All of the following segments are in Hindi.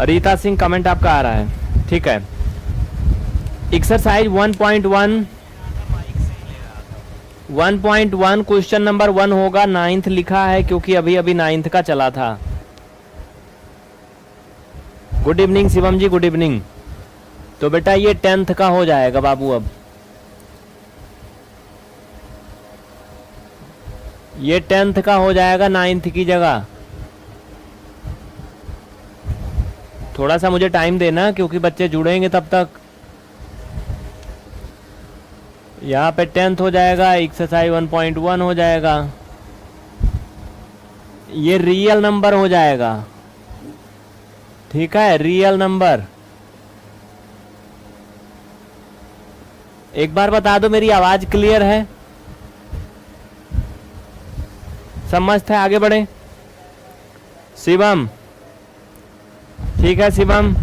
रीता सिंह कमेंट आपका आ रहा है, ठीक है। एक्सरसाइज 1.1 क्वेश्चन नंबर 1 होगा, 9th लिखा है क्योंकि अभी अभी 9th का चला था। गुड इवनिंग शिवम जी, गुड इवनिंग। तो बेटा ये 10th का हो जाएगा बाबू। अब ये 10th का हो जाएगा 9th की जगह। थोड़ा सा मुझे टाइम देना क्योंकि बच्चे जुड़ेंगे तब तक। यहाँ पे 10th हो जाएगा, एक्सरसाइज 1.1 हो जाएगा। ये रियल नंबर हो जाएगा, ठीक है, रियल नंबर। एक बार बता दो मेरी आवाज क्लियर है, समझते हैं, आगे बढ़े। शिवम, ठीक है Shivam,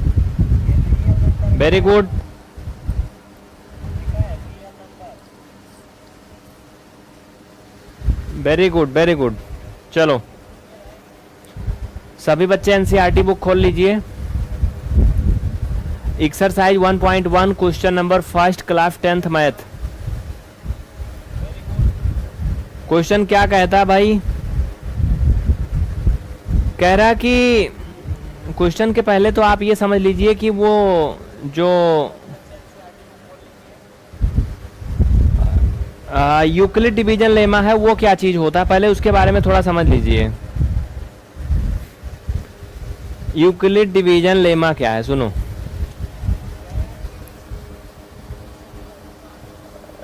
very good. Very good very good. चलो सभी बच्चे एनसीईआरटी बुक खोल लीजिए। Exercise 1.1 question number first class 10th math. Question क्या कहता है भाई? कह रहा कि क्वेश्चन के पहले तो आप ये समझ लीजिए कि वो जो यूक्लिड डिवीजन लेमा है वो क्या चीज होता है, पहले उसके बारे में थोड़ा समझ लीजिए। यूक्लिड डिवीजन लेमा क्या है, सुनो।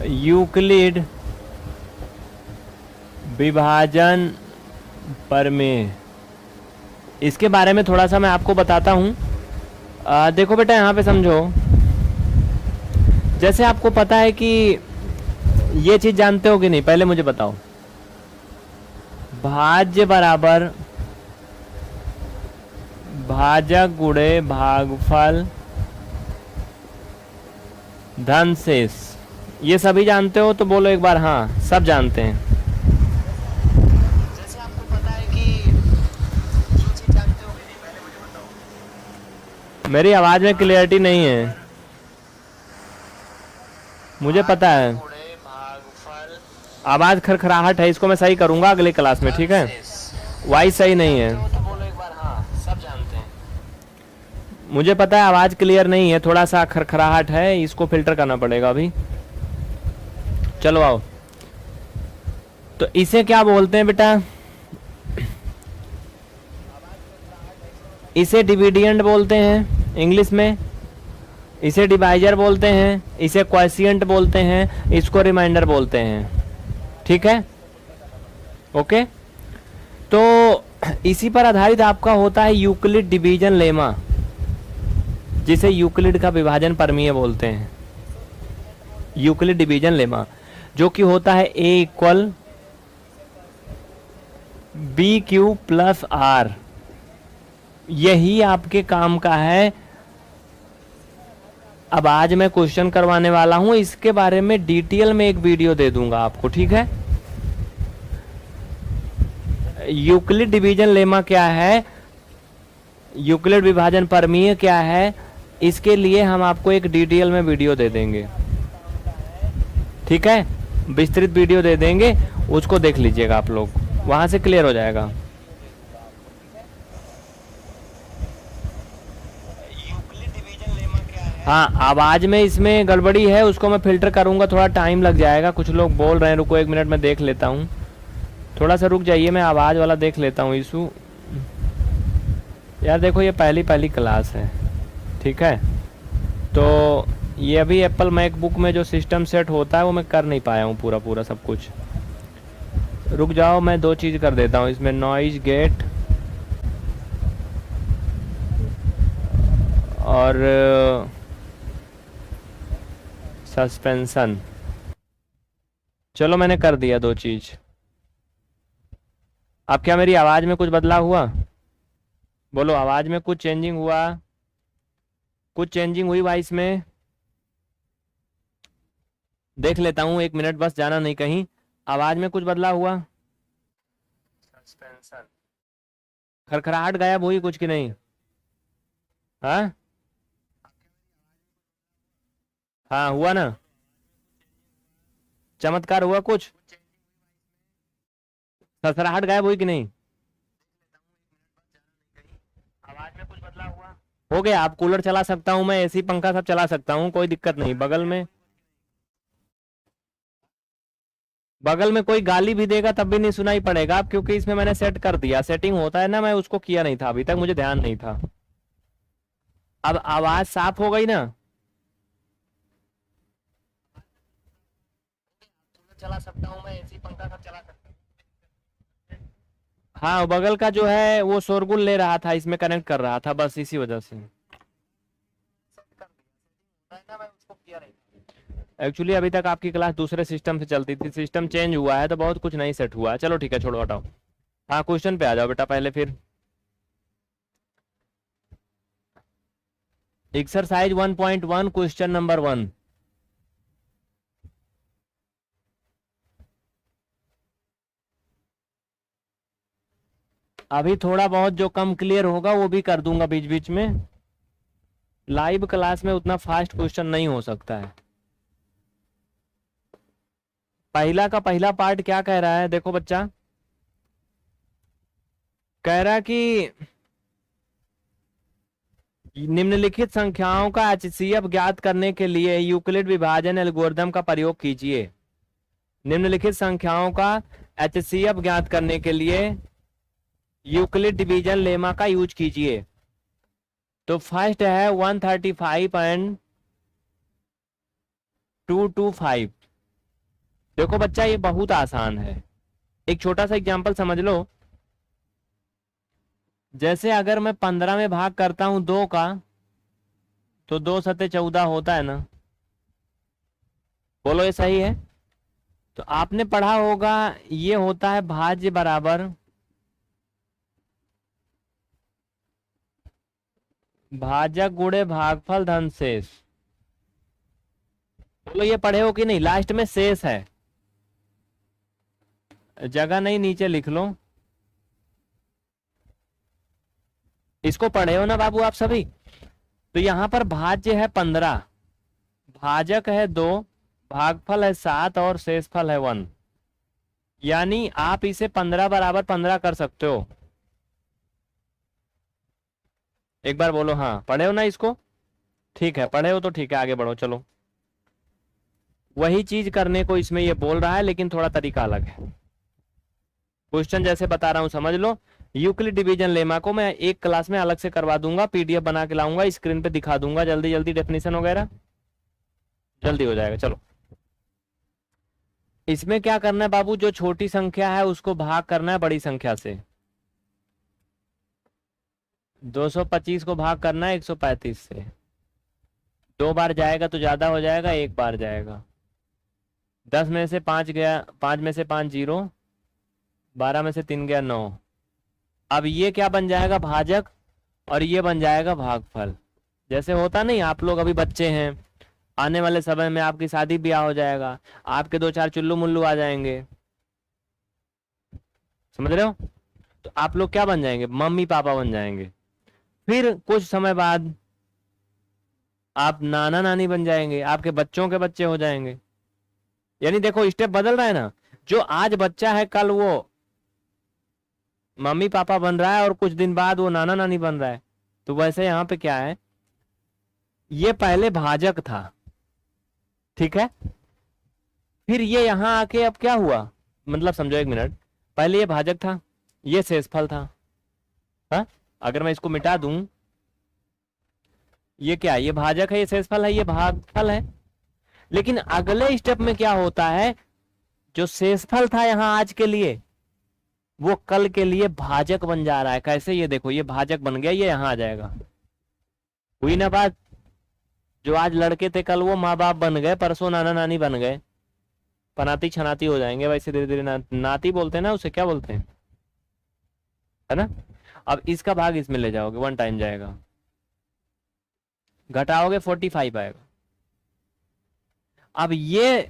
यूक्लिड विभाजन प्रमेय, इसके बारे में थोड़ा सा मैं आपको बताता हूं। देखो बेटा यहाँ पे समझो, जैसे आपको पता है कि ये चीज जानते हो कि नहीं, पहले मुझे बताओ। भाज्य बराबर भाजक गुणे भागफल धन शेष, ये सभी जानते हो तो बोलो एक बार हाँ, सब जानते हैं। जैसे आपको पता है कि ये चीज जानते हो कि नहीं, पहले मुझे बताओ। मेरी आवाज में क्लियरिटी नहीं है, मुझे पता है। आवाज खरखराहट है, इसको मैं सही करूंगा अगले क्लास में, ठीक है। वॉइस सही नहीं है, मुझे पता है आवाज क्लियर नहीं है, थोड़ा सा खरखराहट है, इसको फिल्टर करना पड़ेगा अभी। चलो आओ, तो इसे क्या बोलते हैं बेटा? इसे डिविडेंड बोलते हैं इंग्लिश में, इसे डिवाइजर बोलते हैं, इसे क्वोशिएंट बोलते हैं, इसको रिमाइंडर बोलते हैं, ठीक है, ओके। तो इसी पर आधारित आपका होता है यूक्लिड डिवीजन लेमा, जिसे यूक्लिड का विभाजन प्रमेय बोलते हैं। यूक्लिड डिवीजन लेमा जो कि होता है A equal B Q plus R, यही आपके काम का है। अब आज मैं क्वेश्चन करवाने वाला हूं, इसके बारे में डिटेल में एक वीडियो दे दूंगा आपको, ठीक है। यूक्लिड डिवीजन लेमा क्या है, यूक्लिड विभाजन प्रमेय क्या है, इसके लिए हम आपको एक डिटेल में वीडियो दे देंगे, ठीक है, विस्तृत वीडियो दे देंगे, उसको देख लीजिएगा आप लोग, वहां से क्लियर हो जाएगा। हाँ, आवाज में इसमें गड़बड़ी है, उसको मैं फिल्टर करूंगा, थोड़ा टाइम लग जाएगा। कुछ लोग बोल रहे हैं, रुको एक मिनट में देख लेता हूँ, थोड़ा सा रुक जाइए, मैं आवाज वाला देख लेता हूँ इशू। यार देखो ये पहली क्लास है, ठीक है, तो ये अभी एप्पल मैकबुक में जो सिस्टम सेट होता है वो मैं कर नहीं पाया हूँ पूरा सब कुछ। रुक जाओ, मैं दो चीज़ कर देता हूँ इसमें, नॉइज गेट और सस्पेंशन। चलो मैंने कर दिया दो चीज़। अब क्या मेरी आवाज़ में कुछ बदलाव हुआ? बोलो, आवाज़ में कुछ चेंजिंग हुआ? कुछ चेंजिंग हुई वॉइस में? देख लेता हूँ, एक मिनट बस, जाना नहीं कहीं। आवाज में कुछ बदलाव हुआ? सस्पेंशन, खरखराहट गायब हुई कुछ कि नहीं? हाँ हाँ, हुआ ना, चमत्कार हुआ कुछ, ससराहट गायब हुई कि नहीं, आवाज में कुछ बदलाव हुआ, हो गया। आप कूलर चला सकता हूँ मैं, एसी पंखा सब चला सकता हूँ, कोई दिक्कत नहीं। बगल में कोई गाली भी देगा तब भी नहीं सुनाई पड़ेगा आप, क्योंकि इसमें मैंने सेट कर दिया, सेटिंग होता है ना, मैं उसको किया नहीं था अभी तक, मुझे ध्यान नहीं था। अब आवाज साफ हो गई ना, चला सकता हूँ मैं, एसी पंखा सब चला सकता हूँ। हाँ, बगल का जो है वो शोरगुल ले रहा था, इसमें कनेक्ट कर रहा था, बस इसी वजह से। एक्चुअली अभी तक आपकी क्लास दूसरे सिस्टम से चलती थी, सिस्टम चेंज हुआ है तो बहुत कुछ नहीं सेट हुआ है। चलो ठीक है, छोड़ो हटाओ। हाँ, क्वेश्चन पे आ जाओ बेटा पहले फिर। Exercise 1.1 question number 1। अभी थोड़ा बहुत जो कम क्लियर होगा वो भी कर दूंगा बीच बीच में, लाइव क्लास में उतना फास्ट क्वेश्चन नहीं हो सकता है। पहला का पहला पार्ट क्या कह रहा है, देखो बच्चा, कह रहा कि निम्नलिखित संख्याओं का एचसीएफ ज्ञात करने के लिए यूक्लिड विभाजन एल्गोरिथम का प्रयोग कीजिए। निम्नलिखित संख्याओं का एचसीएफ ज्ञात करने के लिए यूक्लिड डिवीजन लेमा का यूज कीजिए। तो फर्स्ट है 135.225। देखो बच्चा, ये बहुत आसान है, एक छोटा सा एग्जांपल समझ लो। जैसे अगर मैं 15 में भाग करता हूं 2 का, तो 2 सत्ते 14 होता है ना, बोलो ये सही है। तो आपने पढ़ा होगा ये होता है भाज्य बराबर भाजक गुणे भागफल धन शेष। बोलो ये पढ़े हो कि नहीं, लास्ट में शेष है, जगह नहीं नीचे लिख लो। इसको पढ़े हो ना बाबू आप सभी। तो यहां पर भाज्य है 15, भाजक है 2, भागफल है 7 और शेषफल है 1। यानी आप इसे 15 बराबर 15 कर सकते हो। एक बार बोलो हाँ, पढ़े हो ना इसको, ठीक है, पढ़े हो तो ठीक है, आगे बढ़ो चलो। वही चीज करने को इसमें ये बोल रहा है, लेकिन थोड़ा तरीका अलग है। क्वेश्चन जैसे बता रहा हूं समझ लो। यूक्लिड डिवीजन लेमा को मैं एक क्लास में अलग से करवा दूंगा, पीडीएफ बना के लाऊंगा, स्क्रीन पे दिखा दूंगा जल्दी जल्दी, डेफिनेशन वगैरह जल्दी हो जाएगा। चलो, इसमें क्या करना है बाबू, जो छोटी संख्या है उसको भाग करना है बड़ी संख्या से। 225 को भाग करना है 135 से। 2 बार जाएगा तो ज्यादा हो जाएगा, 1 बार जाएगा। 10 में से 5 गया, 5 में से 5 0, 12 में से 3 गया 9। अब ये क्या बन जाएगा, भाजक, और ये बन जाएगा भागफल। जैसे होता नहीं, आप लोग अभी बच्चे हैं, आने वाले समय में आपकी शादी ब्याह हो जाएगा, आपके 2-4 चुल्लू मुल्लू आ जाएंगे, समझ रहे हो। तो आप लोग क्या बन जाएंगे, मम्मी पापा बन जाएंगे। फिर कुछ समय बाद आप नाना नानी बन जाएंगे, आपके बच्चों के बच्चे हो जाएंगे। यानी देखो स्टेप बदल रहा है ना, जो आज बच्चा है कल वो मम्मी पापा बन रहा है, और कुछ दिन बाद वो नाना नानी बन रहा है। तो वैसे यहां पे क्या है, ये पहले भाजक था, ठीक है, फिर ये यहां आके अब क्या हुआ, मतलब समझो एक मिनट, पहले ये भाजक था, ये शेषफल था। हा? अगर मैं इसको मिटा दूं, ये क्या है, ये भाजक है, ये शेषफल है, ये भागफल है। लेकिन अगले स्टेप में क्या होता है, जो शेषफल था यहां आज के लिए, वो कल के लिए भाजक बन जा रहा है। कैसे, ये देखो, ये भाजक बन गया, ये यहां आ जाएगा। हुई ना बात, जो आज लड़के थे कल वो माँ बाप बन गए, परसों नाना नानी बन गए, पनाती छनाती हो जाएंगे। वैसे धीरे धीरे नाती बोलते हैं ना, उसे क्या बोलते हैं, है ना। अब इसका भाग इसमें ले जाओगे, 1 टाइम जाएगा, घटाओगे 45 आएगा। अब ये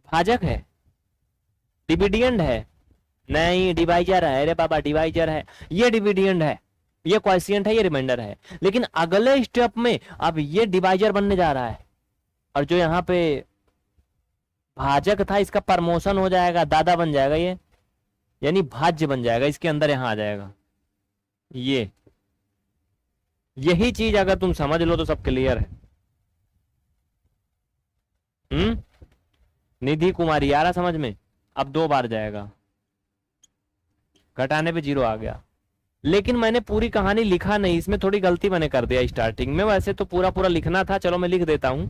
भाजक है, डिविडेंड है, नहीं डिवाइजर है, अरे बाबा डिवाइजर है, ये डिविडेंड है, ये क्वोशिएंट है, ये रिमाइंडर है। लेकिन अगले स्टेप में अब ये डिवाइजर बनने जा रहा है, और जो यहाँ पे भाजक था इसका प्रमोशन हो जाएगा, दादा बन जाएगा ये, यानी भाज्य बन जाएगा, इसके अंदर यहां आ जाएगा। ये यही चीज अगर तुम समझ लो तो सब क्लियर है। निधि कुमारी आ रहा समझ में? अब 2 बार जाएगा, घटाने पे 0 आ गया। लेकिन मैंने पूरी कहानी लिखा नहीं, इसमें थोड़ी गलती मैंने कर दिया स्टार्टिंग में। वैसे तो पूरा पूरा लिखना था, चलो मैं लिख देता हूं,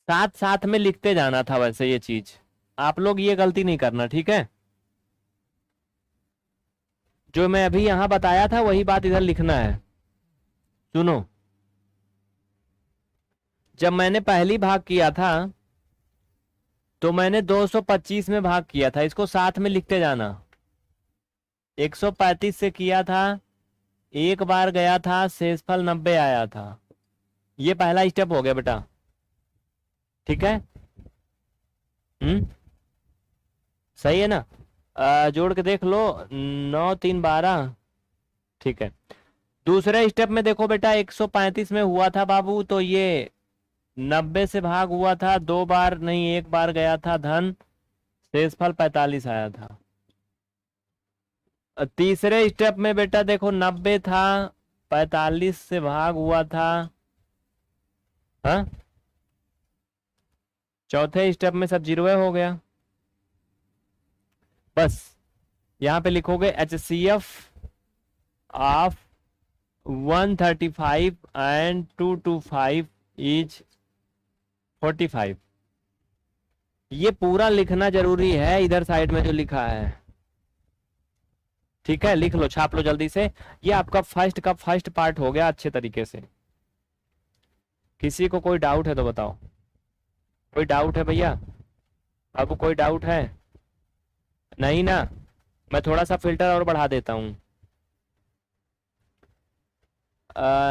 साथ साथ में लिखते जाना था वैसे ये चीज। आप लोग ये गलती नहीं करना, ठीक है? जो मैं अभी यहां बताया था वही बात इधर लिखना है। सुनो, जब मैंने पहली भाग किया था तो मैंने 225 में भाग किया था, इसको साथ में लिखते जाना। 135 से किया था, एक बार गया था, शेषफल 90 आया था। ये पहला स्टेप हो गया बेटा, ठीक है? सही है ना? जोड़ के देख लो, 9 3 12, ठीक है। दूसरे स्टेप में देखो बेटा, 135 में हुआ था बाबू, तो ये 90 से भाग हुआ था, 2 बार नहीं 1 बार गया था धन, शेषफल 45 आया था। तीसरे स्टेप में बेटा देखो 90 था, 45 से भाग हुआ था, हाँ? चौथे स्टेप में सब 0 हो गया। बस यहां पे लिखोगे HCF ऑफ 135 एंड 225 इज 45। ये पूरा लिखना जरूरी है, इधर साइड में जो लिखा है, ठीक है? लिख लो, छाप लो जल्दी से। ये आपका फर्स्ट का फर्स्ट पार्ट हो गया अच्छे तरीके से। किसी को कोई डाउट है तो बताओ। कोई डाउट है भैया? अब कोई डाउट है? नहीं ना? मैं थोड़ा सा फिल्टर और बढ़ा देता हूं।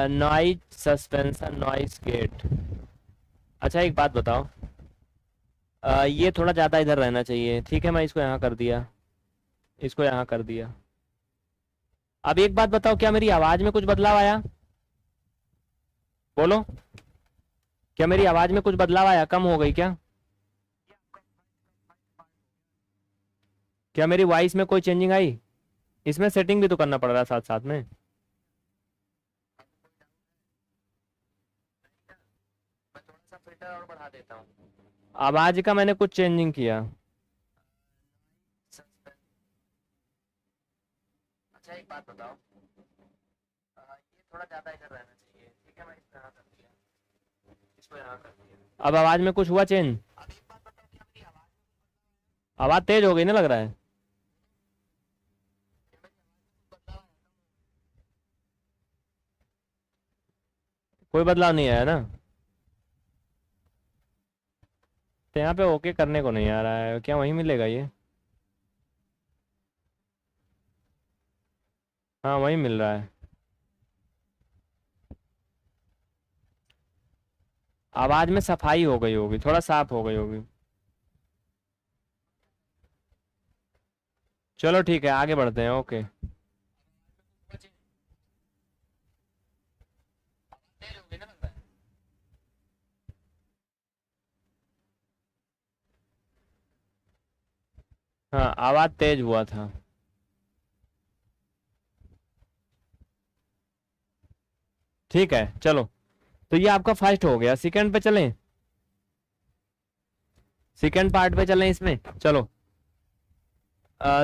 Noise suspension, noise gate. अच्छा एक बात बताओ, ये थोड़ा ज्यादा इधर रहना चाहिए, ठीक है? मैं इसको यहाँ कर दिया, इसको यहाँ कर दिया। अब एक बात बताओ, क्या मेरी आवाज में कुछ बदलाव आया? बोलो, क्या मेरी आवाज में कुछ बदलाव आया? कम हो गई क्या? क्या मेरी वॉइस में कोई चेंजिंग आई? इसमें सेटिंग भी तो करना पड़ रहा है साथ साथ में। मैं थोड़ा सा फिल्टर और बढ़ा देता हूँ। आवाज का मैंने कुछ चेंजिंग किया। अच्छा एक बात बताओ, ये थोड़ा ज्यादा इधर रहना चाहिए, ठीक है? मैं इसको यहाँ कर दिया, इसको यहाँ कर दिया। अब आवाज में कुछ हुआ चेंज? आवाज तेज हो गई ना लग रहा है? कोई बदलाव नहीं आया ना? तो यहाँ पे ओके करने को नहीं आ रहा है, क्या वहीं मिलेगा ये? हाँ वहीं मिल रहा है। आवाज में सफाई हो गई होगी, थोड़ा साफ हो गई होगी। चलो ठीक है, आगे बढ़ते हैं। ओके, हाँ आवाज तेज हुआ था। ठीक है चलो, तो ये आपका फर्स्ट हो गया। सेकंड पे चलें, सेकंड पार्ट पे चलें इसमें, चलो।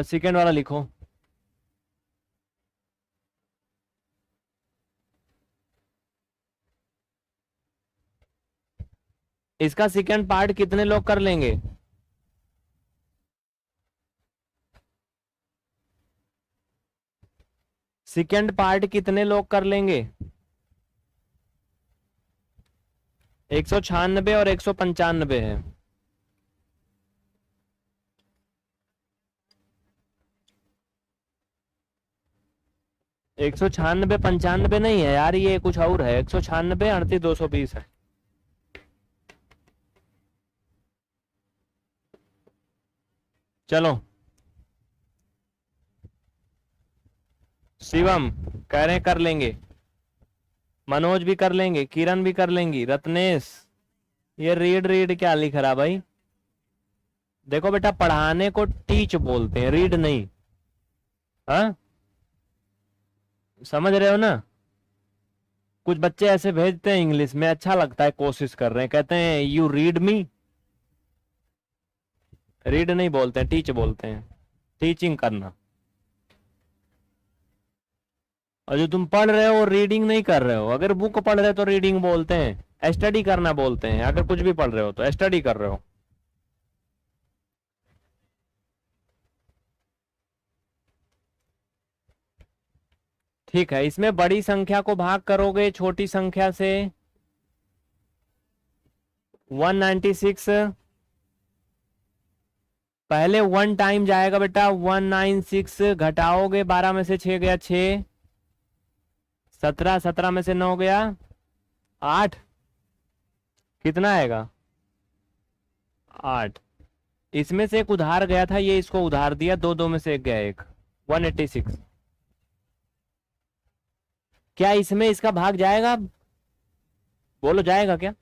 सेकंड वाला लिखो। इसका सेकंड पार्ट कितने लोग कर लेंगे? सेकंड पार्ट कितने लोग कर लेंगे? 196 और 195 है। एक सौ छियानबे 95 नहीं है यार, ये कुछ और है। 196 38 220 है। चलो शिवम कह रहे हैं कर लेंगे, मनोज भी कर लेंगे, किरण भी कर लेंगी, रत्नेश। ये रीड रीड क्या लिख रहा भाई? देखो बेटा, पढ़ाने को टीच बोलते हैं, रीड नहीं। हाँ, समझ रहे हो ना? कुछ बच्चे ऐसे भेजते हैं इंग्लिश में, अच्छा लगता है, कोशिश कर रहे हैं, कहते हैं यू रीड मी। रीड नहीं बोलते हैं, टीच बोलते हैं, टीचिंग करना। और जो तुम पढ़ रहे हो रीडिंग नहीं कर रहे हो। अगर बुक पढ़ रहे हो तो रीडिंग बोलते हैं, स्टडी करना बोलते हैं। अगर कुछ भी पढ़ रहे हो तो स्टडी कर रहे हो। ठीक है, इसमें बड़ी संख्या को भाग करोगे छोटी संख्या से, 196। पहले 1 टाइम जाएगा बेटा, 196 घटाओगे, 12 में से 6 गया 6, 17, 17 में से 9 गया 8, कितना आएगा 8। इसमें से एक उधार गया था, ये इसको उधार दिया, दो दो में से एक गया एक, 186। क्या इसमें इसका भाग जाएगा? बोलो जाएगा क्या?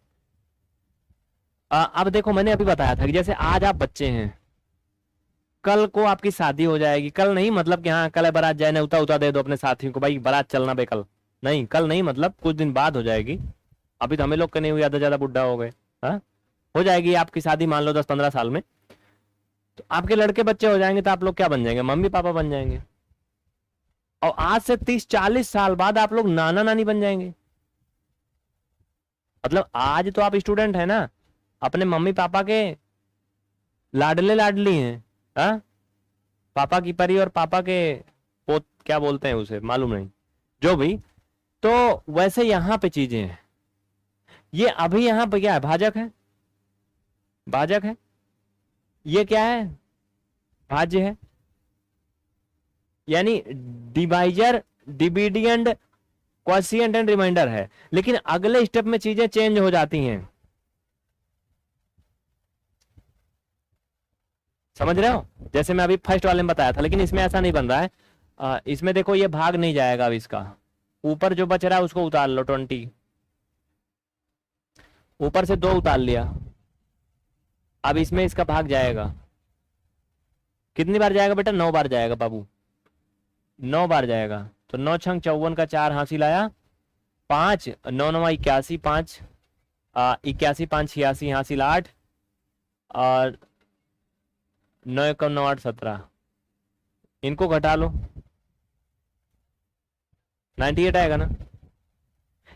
अब देखो, मैंने अभी बताया था कि जैसे आज आप बच्चे हैं, कल को आपकी शादी हो जाएगी। कल नहीं मतलब कि हाँ कल है बारात, जाए उता उता दे दो अपने साथियों को, भाई बारात चलना बे कल। नहीं, कल नहीं मतलब कुछ दिन बाद हो जाएगी। अभी तो हमें लोग के नहीं हुई, ज्यादा ज्यादा बुढ़ा हो गए। हाँ, हो जाएगी आपकी शादी, मान लो 10-15 साल में। तो आपके लड़के बच्चे हो जाएंगे, तो आप लोग क्या बन जाएंगे? मम्मी पापा बन जाएंगे। और आज से 30-40 साल बाद आप लोग नाना नानी बन जाएंगे। मतलब आज तो आप स्टूडेंट है ना, अपने मम्मी पापा के लाडले लाडली हैं। हाँ, पापा की परी और पापा के पोत, क्या बोलते हैं उसे, मालूम नहीं, जो भी। तो वैसे यहां पे चीजें हैं। ये अभी यहां पे क्या है? भाजक है, भाजक है। ये क्या है? भाज्य है। यानी divisor, dividend, quotient and remainder है। लेकिन अगले स्टेप में चीजें चेंज हो जाती हैं। समझ रहे हो? जैसे मैं अभी फर्स्ट वाले में बताया था, लेकिन इसमें ऐसा नहीं बन रहा है। इसमें देखो, ये भाग नहीं जाएगा अब इसका। ऊपर जो बच रहा है उसको उतार लो, 20। ऊपर से 2 उतार लिया। अब इसमें इसका भाग जाएगा। कितनी बार जाएगा बेटा? 9 बार जाएगा बाबू, 9 बार जाएगा। तो 9 छंग 54 का 4 हासिल आया, 5, 9 9 81, 5 81, 5 86 हासिल 8, और 9 1 9 8 17। इनको घटा लो, 98 आएगा ना।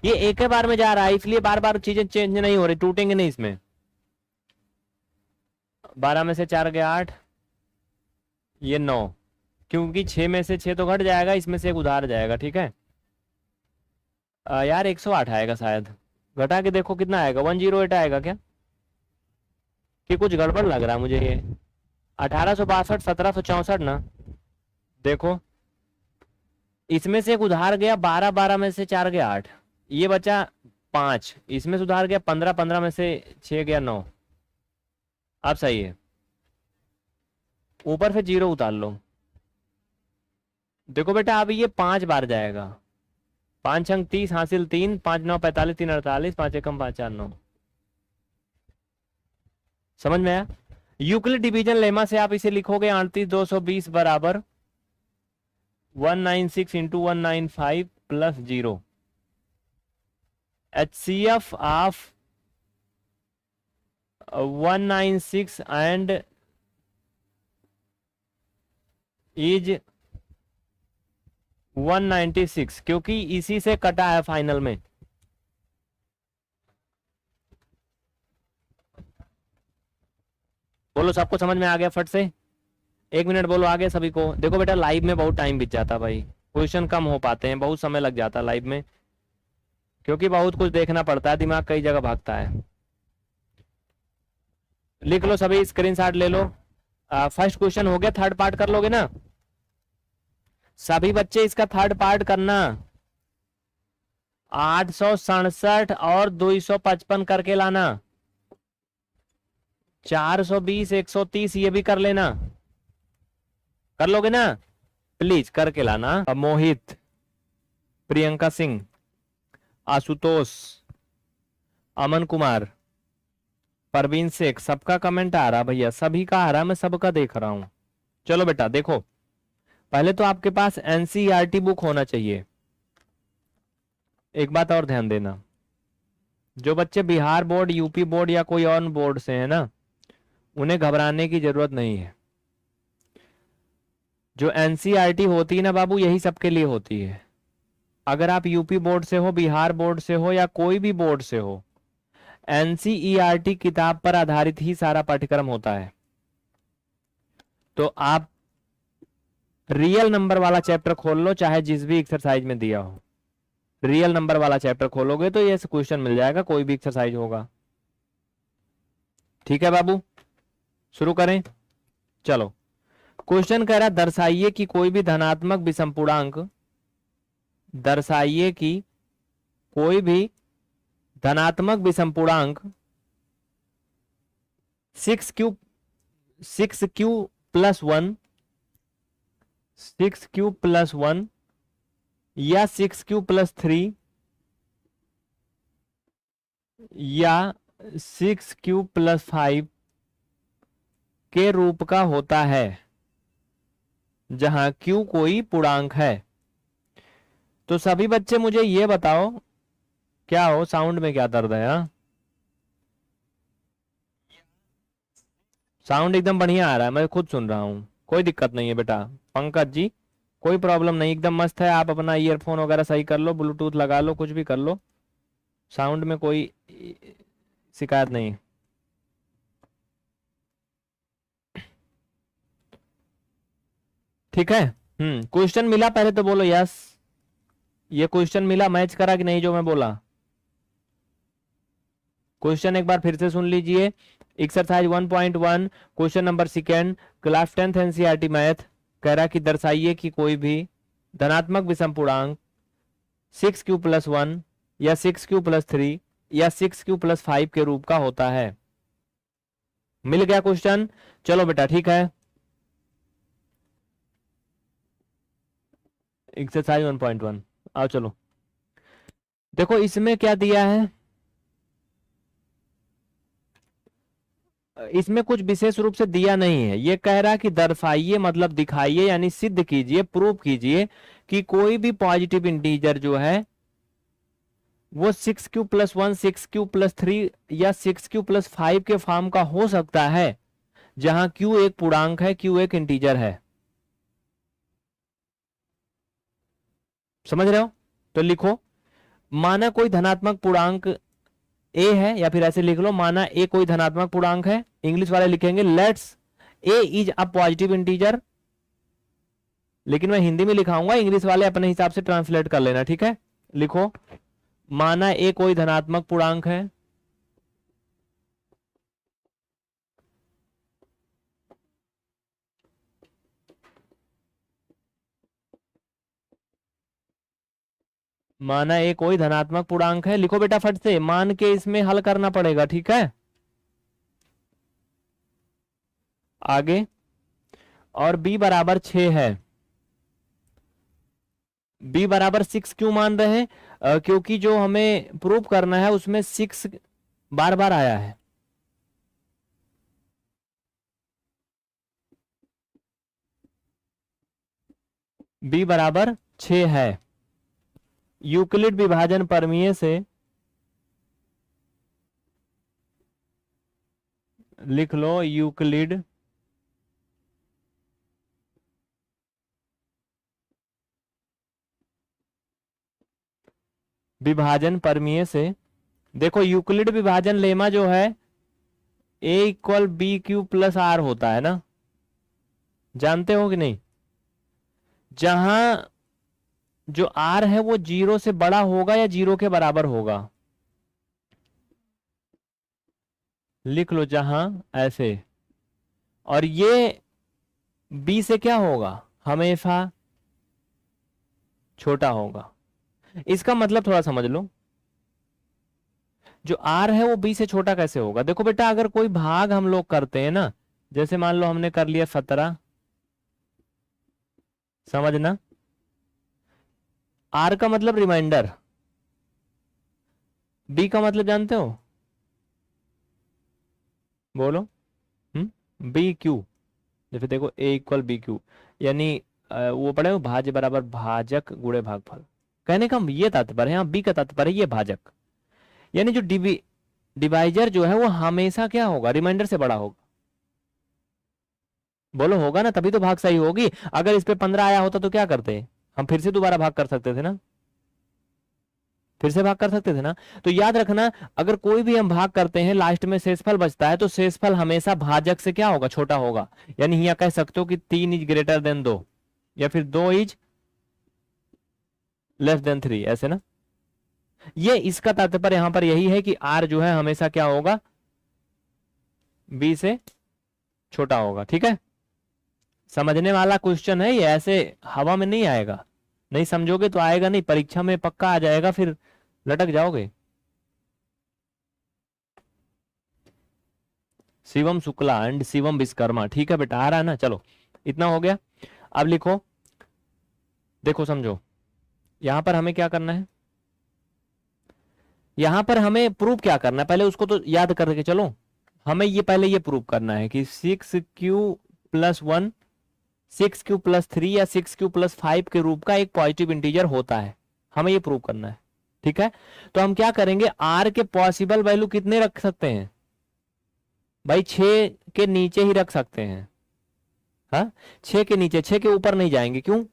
ये एक ही बार में जा रहा है, इसलिए बार बार चीजें चेंज नहीं हो रही, टूटेंगे नहीं इसमें। 12 में से 4 गया 8, ये 9, क्योंकि 6 में से 6 तो घट जाएगा, इसमें से एक उधार जाएगा। ठीक है यार, 108 आएगा शायद। घटा के देखो कितना आएगा, 108 आएगा क्या? कि कुछ गड़बड़ लग रहा है मुझे। ये 1862, 1764 ना। देखो, इसमें से एक उधार गया 12, 12 में से 4 गया 8, ये बचा 5, इसमें से उधार गया 15, 15 में से 6 गया 9। अब सही है। ऊपर से 0 उतार लो। देखो बेटा, अब ये 5 बार जाएगा। 5 छंग 30 हासिल 3, 5 9 45, 3 48, 5 एकम 5 4 9। समझ में आया? यूक्लिड डिवीजन लेमा से आप इसे लिखोगे 38,220 बराबर 196 into 195 plus 0। HCF of 196 and is 196, क्योंकि इसी से कटा है फाइनल में। बोलो, सबको समझ में आ गया फट से? 1 मिनट बोलो आगे सभी को। देखो बेटा, लाइव में बहुत टाइम बीत जाता भाई, क्वेश्चन कम हो पाते हैं, बहुत समय लग जाता है लाइव में, क्योंकि बहुत कुछ देखना पड़ता है, दिमाग कई जगह भागता है। लिख लो सभी, स्क्रीनशॉट ले लो। फर्स्ट क्वेश्चन हो गया, थर्ड पार्ट कर लोगे ना सभी बच्चे? इसका थर्ड पार्ट करना। 867 और 255 करके लाना। 420, 130 ये भी कर लेना। कर लोगे ना? प्लीज करके लाना। मोहित, प्रियंका सिंह, आशुतोष, अमन कुमार, परवीन शेख, सबका कमेंट आ रहा भैया, सभी का आ रहा, मैं सबका देख रहा हूं। चलो बेटा देखो, पहले तो आपके पास एनसीईआरटी बुक होना चाहिए। एक बात और ध्यान देना, जो बच्चे बिहार बोर्ड, यूपी बोर्ड या कोई और बोर्ड से है ना, उन्हें घबराने की जरूरत नहीं है। जो एनसीईआरटी होती है ना बाबू, यही सबके लिए होती है। अगर आप यूपी बोर्ड से हो, बिहार बोर्ड से हो या कोई भी बोर्ड से हो, एनसीईआरटी किताब पर आधारित ही सारा पाठ्यक्रम होता है। तो आप रियल नंबर वाला चैप्टर खोल लो, चाहे जिस भी एक्सरसाइज में दिया हो, रियल नंबर वाला चैप्टर खोलोगे तो ये क्वेश्चन मिल जाएगा, कोई भी एक्सरसाइज होगा। ठीक है बाबू, शुरू करें। चलो, क्वेश्चन कह रहा दर्शाइए कि कोई भी धनात्मक विषम पूर्णांक, दर्शाइए कि कोई भी धनात्मक विषम पूर्णांक 6q प्लस 1, 6q प्लस 1 या 6q प्लस 3 या 6q प्लस 5 के रूप का होता है, जहां q कोई पूर्णांक है। तो सभी बच्चे मुझे ये बताओ, क्या हो, साउंड में क्या दर्द है? हाँ, साउंड एकदम बढ़िया आ रहा है, मैं खुद सुन रहा हूं, कोई दिक्कत नहीं है बेटा। पंकज जी, कोई प्रॉब्लम नहीं, एकदम मस्त है। आप अपना ईयरफोन वगैरह सही कर लो, ब्लूटूथ लगा लो, कुछ भी कर लो, साउंड में कोई शिकायत नहीं। ठीक है। क्वेश्चन मिला, पहले तो बोलो यस। ये क्वेश्चन मिला, मैच करा कि नहीं जो मैं बोला? क्वेश्चन एक बार फिर से सुन लीजिए। Exercise 1.1 question number second, class 10th NCERT math, कह रहा कि दर्शाइए कि कोई भी धनात्मक विषम पूर्णांक 6q प्लस 1 या 6q प्लस 3 या 6q प्लस 5 के रूप का होता है। मिल गया क्वेश्चन? चलो बेटा ठीक है। एक्सरसाइज 1.1 आओ चलो, देखो इसमें क्या दिया है। इसमें कुछ विशेष रूप से दिया नहीं है, ये कह रहा कि दर्शाइए मतलब दिखाइए, यानी सिद्ध कीजिए, प्रूव कीजिए कि कोई भी पॉजिटिव इंटीजर जो है वो 6q प्लस 1, 6q प्लस 3 या 6q प्लस 5 के फॉर्म का हो सकता है, जहां q एक पूर्णांक है, q एक इंटीजर है। समझ रहे हो? तो लिखो, माना कोई धनात्मक पूर्णांक a है, या फिर ऐसे लिख लो, माना a कोई धनात्मक पूर्णांक है। इंग्लिश वाले लिखेंगे let's a is a positive integer, लेकिन मैं हिंदी में लिखाऊंगा, इंग्लिश वाले अपने हिसाब से ट्रांसलेट कर लेना। ठीक है, लिखो, माना a कोई धनात्मक पूर्णांक है, माना a कोई धनात्मक पूर्णांक है। लिखो बेटा फट से, मान के इसमें हल करना पड़ेगा। ठीक है, आगे, और b बराबर 6 है। b बराबर 6 क्यों मान रहे हैं? क्योंकि जो हमें प्रूव करना है उसमें 6 बार बार आया है। b बराबर 6 है। यूक्लिड विभाजन प्रमेय से लिख लो, यूक्लिड विभाजन प्रमेय से, देखो यूक्लिड विभाजन लेमा जो है a equal B Q plus r होता है ना, जानते हो कि नहीं? जहां जो r है वो 0 से बड़ा होगा या 0 के बराबर होगा। लिख लो जहां ऐसे, और ये b से क्या होगा, हमेशा छोटा होगा। इसका मतलब थोड़ा समझ लो, जो r है वो b से छोटा कैसे होगा? देखो बेटा, अगर कोई भाग हम लोग करते हैं ना, जैसे मान लो हमने कर लिया 17, समझना, आर का मतलब रिमाइंडर, बी का मतलब जानते हो, बोलो, बी क्यू। जैसे देखो ए इक्वल बी क्यू, यानी वो पढ़े हो भाज्य बराबर भाजक गुणे भागफल। कहने का ये तात्पर्य है, यहाँ बी का तात्पर्य ये भाजक, यानी जो डिवाइजर जो है वो हमेशा क्या होगा, रिमाइंडर से बड़ा होगा। बोलो होगा ना, तभी तो भाग सही होगी। अगर इस पे 15 आया होता तो क्या करते, हम फिर से दोबारा भाग कर सकते थे ना, फिर से भाग कर सकते थे ना। तो याद रखना, अगर कोई भी हम भाग करते हैं लास्ट में शेषफल बचता है, तो शेषफल हमेशा भाजक से क्या होगा, छोटा होगा। यानी यहाँ कह सकते हो कि 3 इज ग्रेटर देन 2, या फिर 2 इज लेस देन 3, ऐसे ना। ये इसका तात्पर्य यहां पर यही है कि आर जो है हमेशा क्या होगा, बी से छोटा होगा। ठीक है, समझने वाला क्वेश्चन है ये, ऐसे हवा में नहीं आएगा, नहीं समझोगे तो आएगा नहीं, परीक्षा में पक्का आ जाएगा, फिर लटक जाओगे। शिवम शुक्ला एंड शिवम विश्वकर्मा, ठीक है बेटा, आ रहा है ना। चलो इतना हो गया, अब लिखो, देखो समझो, यहां पर हमें क्या करना है, यहां पर हमें प्रूव क्या करना है, पहले उसको तो याद करके चलो। हमें ये पहले ये प्रूव करना है कि 6q+1 6q+3 या 6q+5 के रूप का एक पॉजिटिव इंटीजर होता है, हमें ये प्रूव करना है। ठीक है, तो हम क्या करेंगे, आर के पॉसिबल वैल्यू कितने रख सकते हैं भाई, 6 के नीचे ही रख सकते हैं। हाँ, 6 के नीचे, 6 के ऊपर नहीं जाएंगे। क्यों,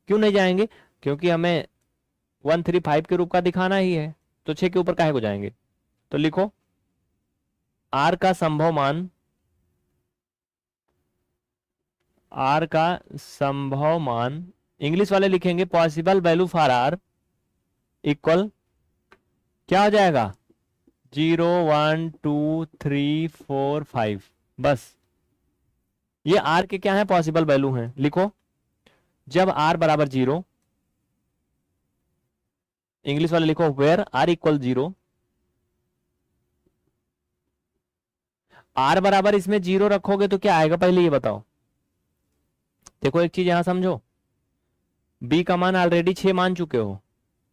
क्यों नहीं जाएंगे, क्योंकि हमें 135 के रूप का दिखाना ही है, तो 6 के ऊपर काहे को जाएंगे। तो लिखो आर का संभव मान, आर का संभव मान, इंग्लिश वाले लिखेंगे possible value for r equal क्या हो जाएगा, 0 1 2 3 4 5। बस ये आर के क्या है, पॉसिबल वैल्यू हैं। लिखो जब आर बराबर 0, इंग्लिश वाले लिखो वेयर आर इक्वल 0, आर बराबर इसमें 0 रखोगे तो क्या आएगा, पहले ये बताओ। देखो एक चीज यहां समझो, बी का मान ऑलरेडी 6 मान चुके हो,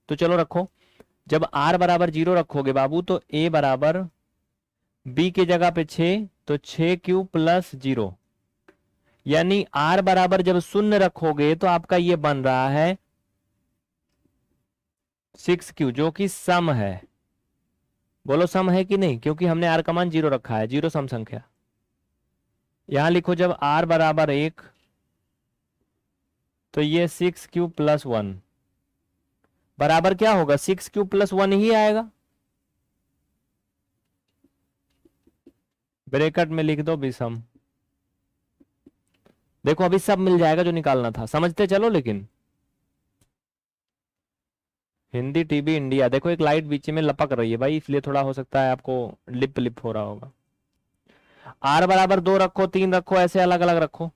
तो चलो रखो, जब आर बराबर 0 रखोगे बाबू, तो ए बराबर बी के जगह पे 6, तो 6q+0, यानी आर बराबर जब 0 रखोगे तो आपका ये बन रहा है 6q, जो कि सम है। बोलो सम है कि नहीं, क्योंकि हमने आर का मान 0 रखा है, 0 सम संख्या। यहां लिखो जब आर बराबर 1, तो ये 6q+1 बराबर क्या होगा, 6q+1 ही आएगा। ब्रैकेट में लिख दो विषम। देखो अभी सब मिल जाएगा जो निकालना था, समझते चलो। लेकिन हिंदी टीवी इंडिया, देखो एक लाइट बीच में लपक रही है भाई, इसलिए थोड़ा हो सकता है आपको लिप लिप हो रहा होगा। आर बराबर 2 रखो, 3 रखो, ऐसे अलग अलग रखो।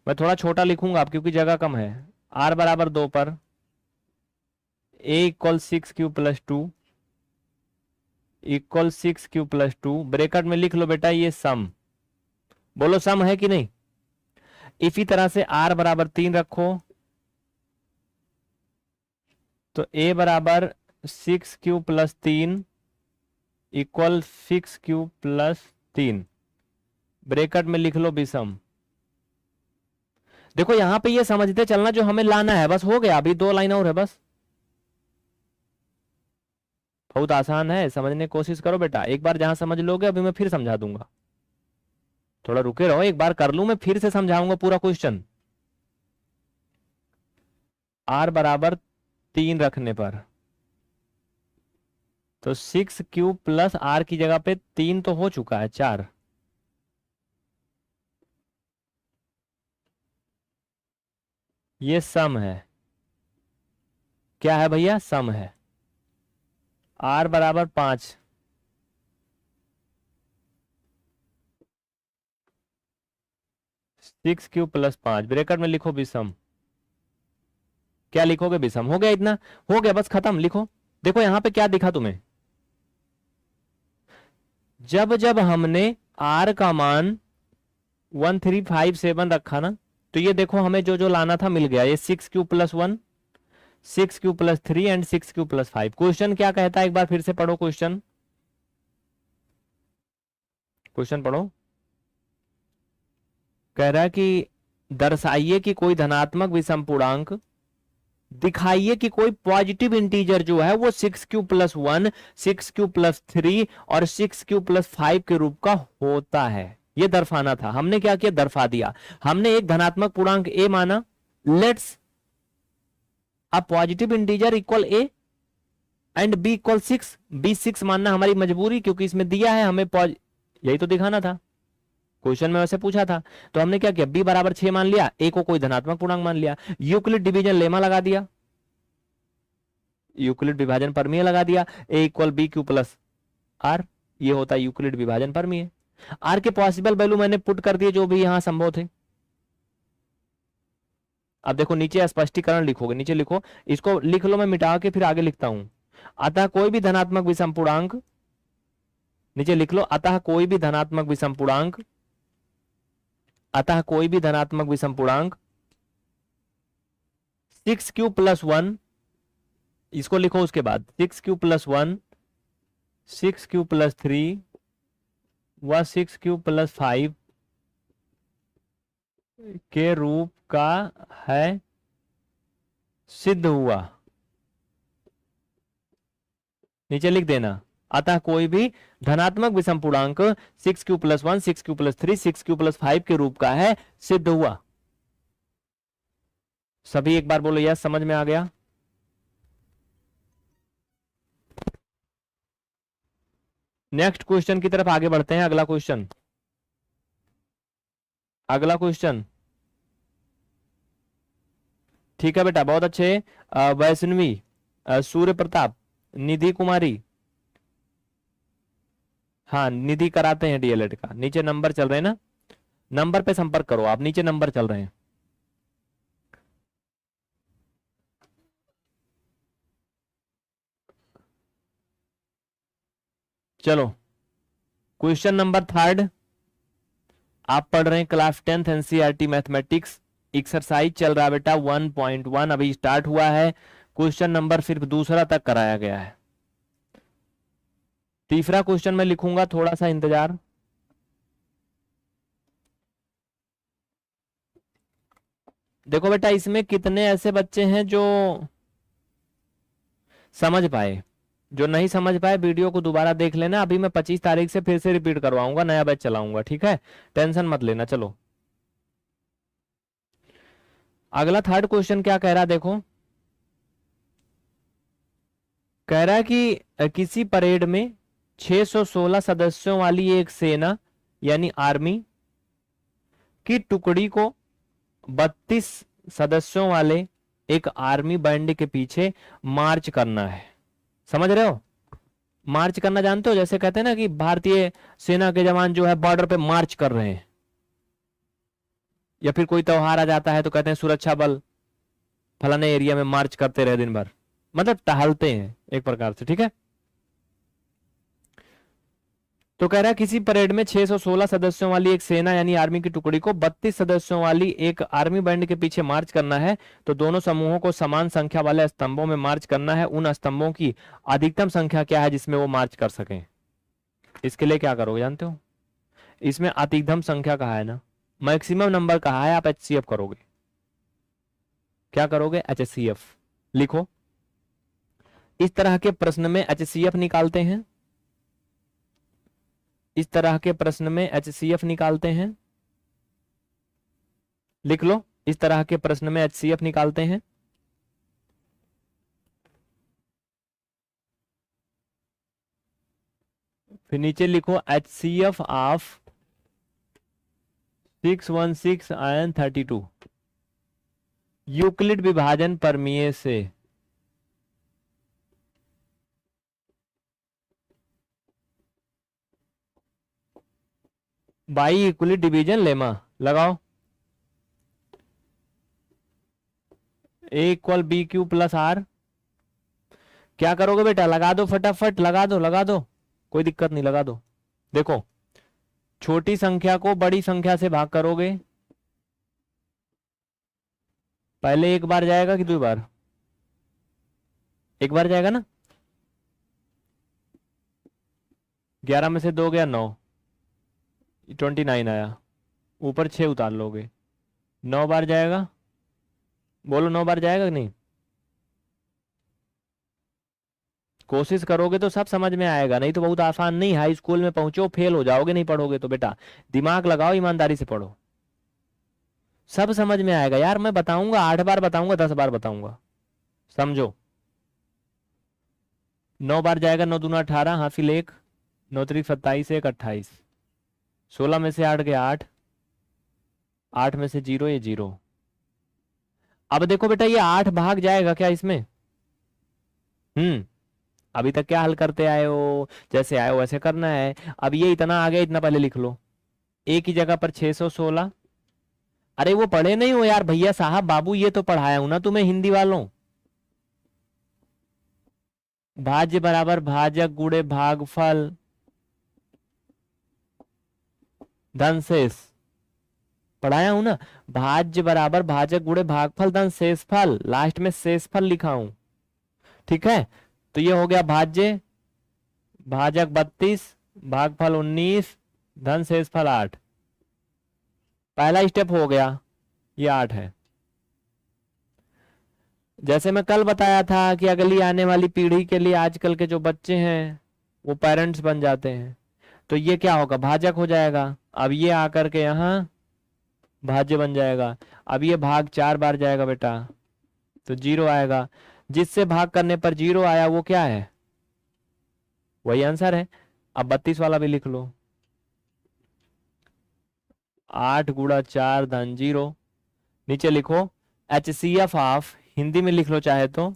मैं थोड़ा छोटा लिखूंगा आप, क्योंकि जगह कम है। आर बराबर 2 पर ए equal 6q+2 equal 6q+2, bracket में लिख लो बेटा ये सम। बोलो सम है कि नहीं। इसी तरह से आर बराबर 3 रखो, तो ए बराबर 6q+3 इक्वल 6q+3, ब्रैकेट में लिख लो विषम। देखो यहां पे ये समझते चलना जो हमें लाना है, बस हो गया, अभी 2 लाइन और है बस। बहुत आसान है, समझने की कोशिश करो बेटा, एक बार जहां समझ लोगे अभी मैं फिर समझा दूंगा, थोड़ा रुके रहो, एक बार कर लूं मैं फिर से समझाऊंगा पूरा क्वेश्चन। आर बराबर 3 रखने पर तो 6q+r की जगह पे 3 तो हो चुका है, 4। ये सम है, क्या है भैया, सम है। आर बराबर 5, 6q+5, ब्रैकेट में लिखो विषम। क्या लिखोगे, विषम। हो गया, इतना हो गया, बस खत्म। लिखो, देखो यहां पे क्या दिखा तुम्हें, जब जब हमने आर का मान 1357 रखा ना, तो ये देखो हमें जो जो लाना था मिल गया, ये 6q+1, 6q+3 and 6q+5। Question क्या कहता है, एक बार फिर से पढ़ो क्वेश्चन, क्वेश्चन पढ़ो। कह रहा है कि दर्शाइए कि कोई धनात्मक विषम पूर्णांक, दिखाइए कि कोई पॉजिटिव इंटीजर जो है वो 6q+1, 6q+3 और 6q+5 के रूप का होता है। ये दर्शाना था, हमने क्या किया, दर्शा दिया। हमने एक धनात्मक पूर्णांक a माना, let's a positive integer equal a and b equal 6। b 6 मानना हमारी मजबूरी, क्योंकि इसमें दिया है हमें यही तो दिखाना था, क्वेश्चन में वैसे पूछा था। तो हमने क्या किया, b बराबर 6 मान लिया, a को कोई धनात्मक पूर्णांक मान लिया, यूक्लिड डिवीजन लेमा लगा दिया, यूक्लिड विभाजन परमीय लगा दिया, a इक्वल b/q+r, ये होता है यूक्लिड विभाजन परमीय। r के पॉसिबल वैल्यू मैंने पुट कर दिए जो भी यहां संभव थे। अब देखो नीचे स्पष्टीकरण लिखोगे, नीचे लिखो, इसको लिख लो, मैं मिटा के फिर आगे लिखता हूं। अतः कोई भी धनात्मक विषम पूर्णांक, नीचे लिख लो, अतः कोई भी धनात्मक विषम पूर्णांक, अतः कोई भी धनात्मक विषम पूर्णांक 6q+1, इसको लिखो उसके बाद 6q+1, 6q+3 व 6q+5 के रूप का है, सिद्ध हुआ। नीचे लिख देना, अतः कोई भी धनात्मक विषम पूर्णांक 6q+1, 6q+3, 6q+5 के रूप का है, सिद्ध हुआ। सभी एक बार बोलो, यस, समझ में आ गया। नेक्स्ट क्वेश्चन की तरफ आगे बढ़ते हैं। अगला क्वेश्चन, अगला क्वेश्चन, ठीक है बेटा, बहुत अच्छे। वैष्णवी, सूर्य प्रताप, निधि कुमारी, हाँ निधि कराते हैं डीएलएड का। नीचे नंबर चल रहे हैं ना, नंबर पे संपर्क करो आप, नीचे नंबर चल रहे हैं। चलो क्वेश्चन नंबर 3, आप पढ़ रहे हैं class 10th NCERT mathematics, exercise चल रहा है बेटा 1.1, अभी स्टार्ट हुआ है। क्वेश्चन नंबर सिर्फ दूसरा तक कराया गया है, तीसरा क्वेश्चन मैं लिखूंगा, थोड़ा सा इंतजार। देखो बेटा, इसमें कितने ऐसे बच्चे हैं जो समझ पाए, जो नहीं समझ पाए वीडियो को दोबारा देख लेना। अभी मैं 25 तारीख से फिर से रिपीट करवाऊंगा, नया बैच चलाऊंगा, ठीक है, टेंशन मत लेना। चलो अगला थर्ड क्वेश्चन क्या कह रहा है, देखो, कह रहा है कि किसी परेड में 616 सदस्यों वाली एक सेना यानी आर्मी की टुकड़ी को 32 सदस्यों वाले एक आर्मी बैंड के पीछे मार्च करना है। समझ रहे हो, मार्च करना जानते हो, जैसे कहते हैं ना कि भारतीय सेना के जवान जो है बॉर्डर पे मार्च कर रहे हैं, या फिर कोई त्योहार आ जाता है तो कहते हैं सुरक्षा बल फलाने एरिया में मार्च करते रहे दिन भर, मतलब टहलते हैं एक प्रकार से, ठीक है। तो कह रहा है किसी परेड में 616 सदस्यों वाली एक सेना यानी आर्मी की टुकड़ी को 32 सदस्यों वाली एक आर्मी बैंड के पीछे मार्च करना है, तो दोनों समूहों को समान संख्या वाले स्तंभों में मार्च करना है। उन स्तंभों की अधिकतम संख्या क्या है जिसमें वो मार्च कर सकें। इसके लिए क्या करोगे जानते हो, इसमें अधिकतम संख्या कहा है ना, मैक्सिमम नंबर कहा है, आप एचसीएफ करोगे। क्या करोगे, एचसीएफ लिखो। इस तरह के प्रश्न में एचसीएफ निकालते हैं, इस तरह के प्रश्न में एचसीएफ निकालते हैं, लिख लो, इस तरह के प्रश्न में एचसीएफ निकालते हैं। फिर नीचे लिखो एचसीएफ ऑफ 616 एंड 32 यूक्लिड विभाजन परमीय से। बाई यूक्लिड डिवीजन लेमा लगाओ, A equal B Q plus R. क्या करोगे बेटा, लगा दो फटाफट, लगा दो लगा दो, कोई दिक्कत नहीं, लगा दो। देखो छोटी संख्या को बड़ी संख्या से भाग करोगे, पहले एक बार जाएगा कि 2 बार? एक बार जाएगा ना। 11 में से 2 गया 9, 29 आया, ऊपर 6 उतार लोगे, 9 बार जाएगा। बोलो 9 बार जाएगा कि नहीं? कोशिश करोगे तो सब समझ में आएगा, नहीं तो बहुत आसान नहीं, हाई स्कूल में पहुंचो फेल हो जाओगे नहीं पढ़ोगे तो। बेटा दिमाग लगाओ, ईमानदारी से पढ़ो, सब समझ में आएगा यार। मैं बताऊंगा 8 बार बताऊंगा, 10 बार बताऊंगा, समझो। 9 बार जाएगा, 9 दूना 18, हासिल 1, 9 त्रिक 27, 1 28, 16 में से 8 गया 8, 8 में से 0 ये 0। अब देखो बेटा ये 8 भाग जाएगा क्या इसमें? अभी तक क्या हल करते आए हो, जैसे आए हो वैसे करना है। अब ये इतना आ गया, इतना पहले लिख लो, एक ही जगह पर 616। अरे वो पढ़े नहीं हो यार भैया साहब बाबू, ये तो पढ़ाया हूं ना तुम्हें हिंदी वालों। भाज्य बराबर भाजक गुणे भागफल धन शेष, पढ़ाया हूं ना। भाज्य बराबर भाजक गुणे भागफल धन शेषफल, लास्ट में शेषफल लिखा हूं, ठीक है। तो ये हो गया भाज्य, भाजक 32, भागफल 19, धन शेषफल 8। पहला स्टेप हो गया, ये 8 है। जैसे मैं कल बताया था कि अगली आने वाली पीढ़ी के लिए आजकल के जो बच्चे हैं वो पेरेंट्स बन जाते हैं, तो ये क्या होगा, भाजक हो जाएगा। अब ये आकर के यहां भाज्य बन जाएगा। अब ये भाग 4 बार जाएगा बेटा, तो 0 आएगा। जिससे भाग करने पर 0 आया वो क्या है, वही आंसर है। अब 32 वाला भी लिख लो, 8 गुणा 4 धन 0, नीचे लिखो HCF ऑफ, हिंदी में लिख लो चाहे तो,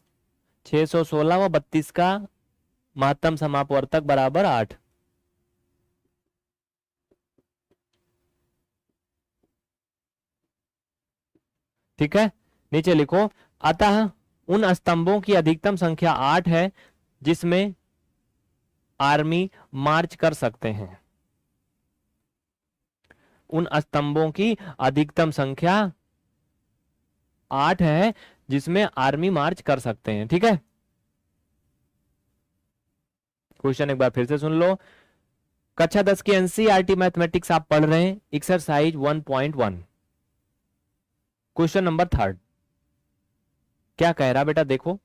616 व 32 का महत्तम समापवर्तक बराबर 8। ठीक है, नीचे लिखो अतः उन स्तंभों की अधिकतम संख्या 8 है जिसमें आर्मी मार्च कर सकते हैं। उन स्तंभों की अधिकतम संख्या 8 है जिसमें आर्मी मार्च कर सकते हैं। ठीक है, क्वेश्चन एक बार फिर से सुन लो। कक्षा 10 की एनसीईआरटी मैथमेटिक्स आप पढ़ रहे हैं, एक्सरसाइज 1.1, क्वेश्चन नंबर 3 क्या कह रहा बेटा, देखो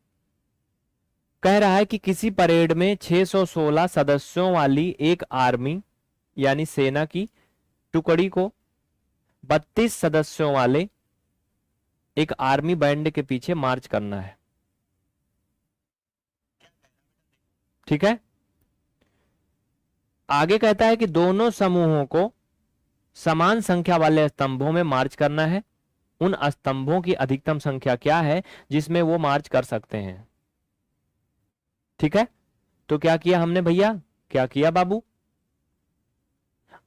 कह रहा है कि किसी परेड में 616 सदस्यों वाली एक आर्मी यानी सेना की टुकड़ी को 32 सदस्यों वाले एक आर्मी बैंड के पीछे मार्च करना है। ठीक है, आगे कहता है कि दोनों समूहों को समान संख्या वाले स्तंभों में मार्च करना है। उन स्तंभों की अधिकतम संख्या क्या है जिसमें वो मार्च कर सकते हैं। ठीक है, तो क्या किया हमने भैया, क्या किया बाबू,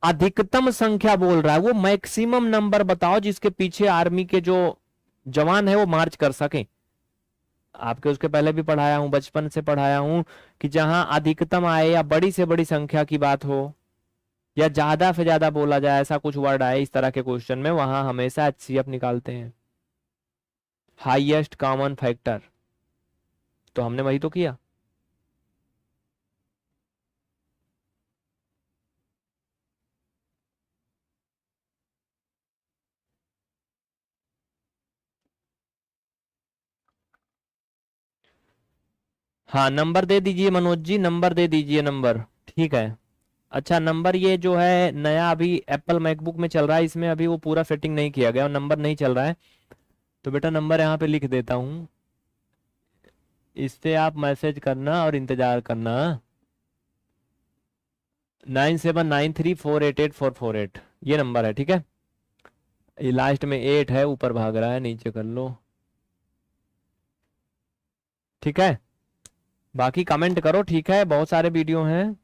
अधिकतम संख्या बोल रहा है, वो मैक्सिमम नंबर बताओ जिसके पीछे आर्मी के जो जवान है वो मार्च कर सके। आपके उसके पहले भी पढ़ाया हूं, बचपन से पढ़ाया हूं कि जहां अधिकतम आए या बड़ी से बड़ी संख्या की बात हो या ज्यादा से ज्यादा बोला जाए, ऐसा कुछ वर्ड आए इस तरह के क्वेश्चन में, वहां हमेशा HCF निकालते हैं, हाईएस्ट कॉमन फैक्टर। तो हमने वही तो किया। हाँ नंबर दे दीजिए मनोज जी, नंबर दे दीजिए नंबर। ठीक है, अच्छा नंबर ये जो है नया अभी एप्पल मैकबुक में चल रहा है, इसमें अभी वो पूरा सेटिंग नहीं किया गया और नंबर नहीं चल रहा है, तो बेटा नंबर यहाँ पे लिख देता हूँ, इससे आप मैसेज करना और इंतजार करना। 9793488448 ये नंबर है। ठीक है, ये लास्ट में 8 है, ऊपर भाग रहा है, नीचे कर लो। ठीक है, बाकी कमेंट करो। ठीक है, बहुत सारे वीडियो हैं,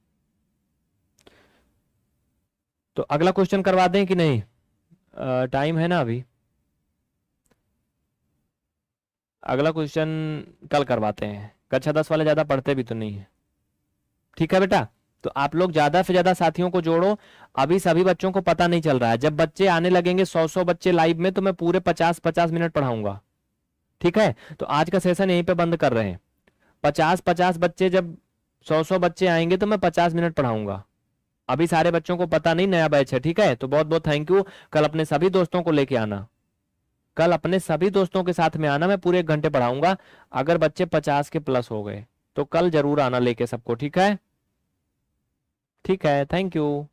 तो अगला क्वेश्चन करवा दें कि नहीं, टाइम है ना अभी, अगला क्वेश्चन कल करवाते हैं, कक्षा 10 वाले ज्यादा पढ़ते भी तो नहीं है। ठीक है बेटा, तो आप लोग ज्यादा से ज्यादा साथियों को जोड़ो, अभी सभी बच्चों को पता नहीं चल रहा है, जब बच्चे आने लगेंगे 100 बच्चे लाइव में तो मैं पूरे 50-50 मिनट पढ़ाऊंगा। ठीक है, तो आज का सेशन यहीं पे बंद कर रहे हैं। 50-50 बच्चे, जब 100-100 बच्चे आएंगे तो मैं 50 मिनट पढ़ाऊंगा। अभी सारे बच्चों को पता नहीं, नया बैच है। ठीक है, तो बहुत बहुत थैंक यू। कल अपने सभी दोस्तों को लेके आना, कल अपने सभी दोस्तों के साथ में आना, मैं पूरे 1 घंटे पढ़ाऊंगा। अगर बच्चे 50 के प्लस हो गए तो कल जरूर आना लेके सबको। ठीक है, ठीक है, थैंक यू।